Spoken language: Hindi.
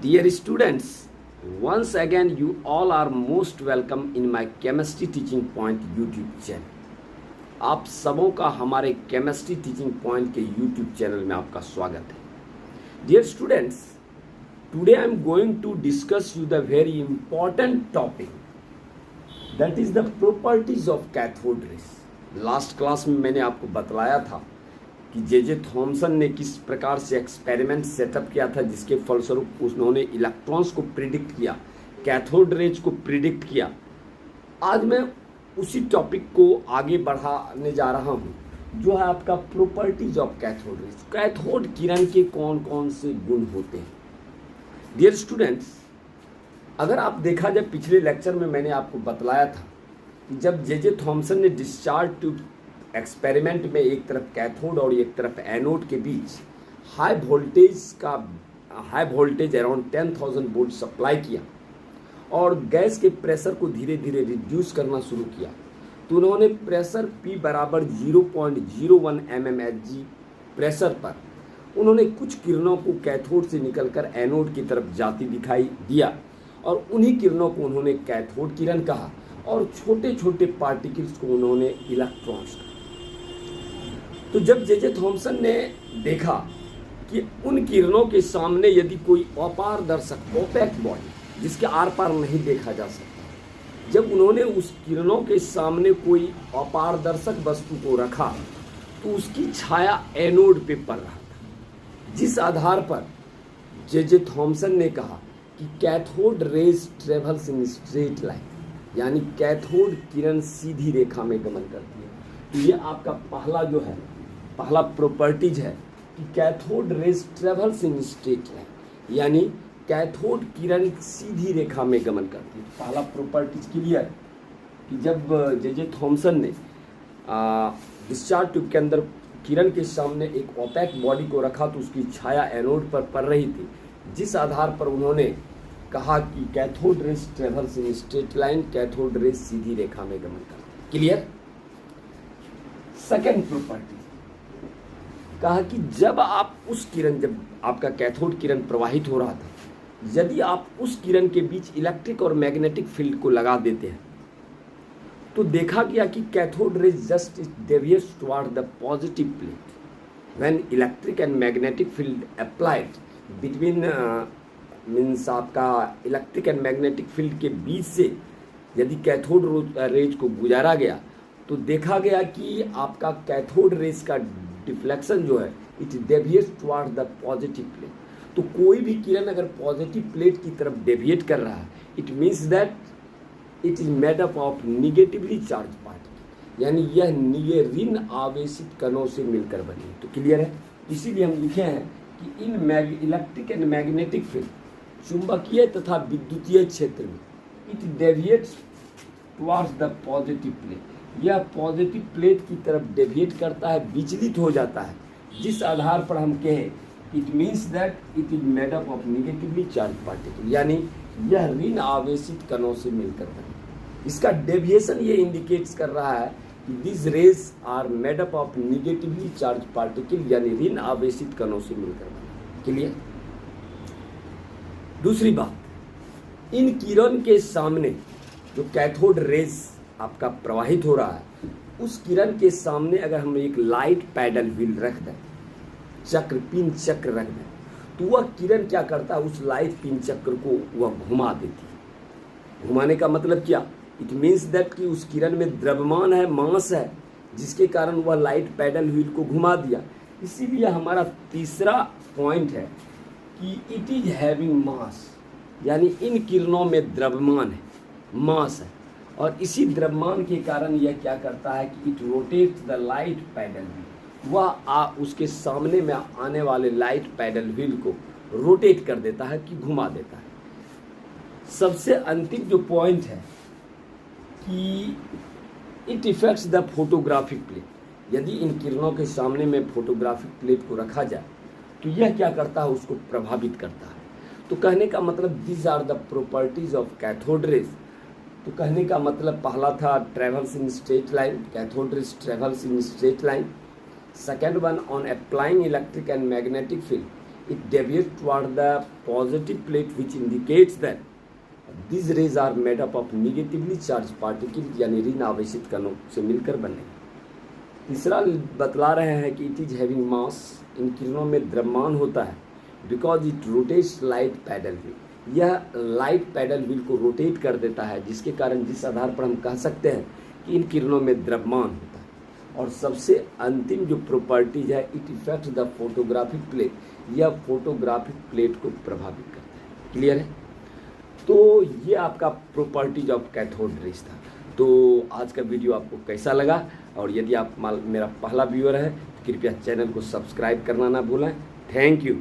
Dear students, once again you all are most welcome in my chemistry teaching point YouTube channel. आप सबों का हमारे केमिस्ट्री टीचिंग पॉइंट के YouTube चैनल में आपका स्वागत है. Dear students, today I am going to discuss you the very important topic, that is the properties of cathode rays. Last class में मैंने आपको बतलाया था कि जे थॉमसन ने किस प्रकार से एक्सपेरिमेंट सेटअप किया था, जिसके फलस्वरूप उन्होंने इलेक्ट्रॉन्स को प्रिडिक्ट किया, कैथोड रेज को प्रिडिक्ट किया. आज मैं उसी टॉपिक को आगे बढ़ाने जा रहा हूँ, जो है आपका properties of cathode rays. Cathode किरण के कौन कौन से गुण होते हैं. डियर स्टूडेंट्स, अगर आप देखा जाए पिछले लेक्चर में मैंने आपको बतलाया था कि जब जे थॉमसन ने डिस्चार्ज ट्यूब एक्सपेरिमेंट में एक तरफ कैथोड और एक तरफ एनोड के बीच high voltage around 10,000 volt supply किया और गैस के प्रेशर को धीरे धीरे रिड्यूस करना शुरू किया, तो उन्होंने प्रेशर P बराबर 0.01 mmHg प्रेशर पर उन्होंने कुछ किरणों को कैथोड से निकलकर एनोड की तरफ जाती दिखाई दिया और उन्हीं किरणों को उन्होंने कैथोड किरण कहा और छोटे छोटे पार्टिकल्स को उन्होंने इलेक्ट्रॉन्स कहा. तो जब जे थॉमसन ने देखा कि उन किरणों के सामने यदि कोई अपारदर्शक ओपेक बॉडी जिसके आर पार नहीं देखा जा सकता, जब उन्होंने उस किरणों के सामने कोई अपारदर्शक वस्तु को रखा तो उसकी छाया एनोड पे पड़ रहा था, जिस आधार पर जे थॉमसन ने कहा कि cathode rays travels in straight line, यानी कैथोड किरण सीधी रेखा में गमन करती है. तो ये आपका पहला प्रॉपर्टीज है कि cathode rays travels in straight line, यानी कैथोड किरण सीधी रेखा में गमन करती है. पहला प्रॉपर्टीज क्लियर कि जब जे थॉमसन ने डिस्चार्ज ट्यूब के अंदर किरण के सामने एक ओपेक बॉडी को रखा तो उसकी छाया एनोड पर पड़ रही थी, जिस आधार पर उन्होंने कहा कि cathode rays travels in straight line, cathode rays सीधी रेखा में गमन करती है. क्लियर. सेकेंड प्रॉपर्टी कहा कि जब आपका कैथोड किरण प्रवाहित हो रहा था, यदि आप उस किरण के बीच इलेक्ट्रिक और मैग्नेटिक फील्ड को लगा देते हैं तो देखा गया कि cathode raise just deviates toward the positive plate when electric and magnetic field applied between means आपका इलेक्ट्रिक एंड मैग्नेटिक फील्ड के बीच से यदि कैथोड रेज को गुजारा गया तो देखा गया कि आपका कैथोड रेज का डिफ्लेक्शन जो है it deviates toward the positive plate. तो कोई भी किरण अगर पॉजिटिव प्लेट की तरफ डेविएट कर रहा है, it means that it is made up of negatively charge particle, यानी यह ऋण आवेशित कणों से मिलकर बनी है. तो क्लियर है. इसीलिए हम लिखे हैं कि इन इलेक्ट्रिक एंड मैग्नेटिक फील्ड, चुंबकीय तथा विद्युतीय क्षेत्र में, it deviates towards the positive plate, यह पॉजिटिव प्लेट की तरफ डेविएट करता है, विचलित हो जाता है, जिस आधार पर हम कहें it means that it is made up of negatively charge particle, यानी यह ऋण आवेशित कणों से मिलकर बने. इसका डेविएशन ये इंडिकेट्स कर रहा है कि this rays are made up of negatively charge particle, यानी ऋण आवेशित कणों से मिलकर बने. क्लियर. दूसरी बात, इन किरण के सामने जो कैथोड रेज आपका प्रवाहित हो रहा है, उस किरण के सामने अगर हम एक लाइट पैडल व्हील रख दें, पिन चक्र रख दें, तो वह किरण क्या करता है, उस लाइट पिन चक्र को वह घुमा देती है. घुमाने का मतलब क्या, इट मीन्स दैट कि उस किरण में द्रव्यमान है, मास है, जिसके कारण वह लाइट पैडल व्हील को घुमा दिया. इसीलिए हमारा तीसरा पॉइंट है कि इट इज हैविंग मास, यानी इन किरणों में द्रव्यमान है, मास है, और इसी द्रव्यमान के कारण यह क्या करता है कि it rotates the light paddle wheel, वह उसके सामने में आने वाले लाइट पैडल व्हील को रोटेट कर देता है, कि घुमा देता है. सबसे अंतिम जो पॉइंट है कि it effects the photographic plate, यदि इन किरणों के सामने में फोटोग्राफिक प्लेट को रखा जाए तो यह क्या करता है, उसको प्रभावित करता है. तो कहने का मतलब these are the properties of cathode rays. तो कहने का मतलब पहला था travels in straight line, cathode rays travels in straight line. Second one, on applying electric and magnetic field, it deviates toward the positive plate which indicates that these rays are made up of negatively charged particles यानी ऋण आवेशित कणों से मिलकर बने। तीसरा बतला रहे हैं कि इट इज हैविंग मास, इन किरणों में द्रव्यमान होता है, because it rotates light paddle wheel, यह लाइट पैडल व्हील को रोटेट कर देता है, जिसके कारण जिस आधार पर हम कह सकते हैं कि इन किरणों में द्रव्यमान होता है। और सबसे अंतिम जो प्रॉपर्टीज है, it effect the photographic plate, यह फोटोग्राफिक प्लेट को प्रभावित करता है। क्लियर है? तो ये आपका प्रॉपर्टीज ऑफ कैथोड रेज था। तो आज का वीडियो आपको कैसा लगा, और यदि आप मेरा पहला व्यूअर है तो कृपया चैनल को सब्सक्राइब करना ना भूलें। Thank you.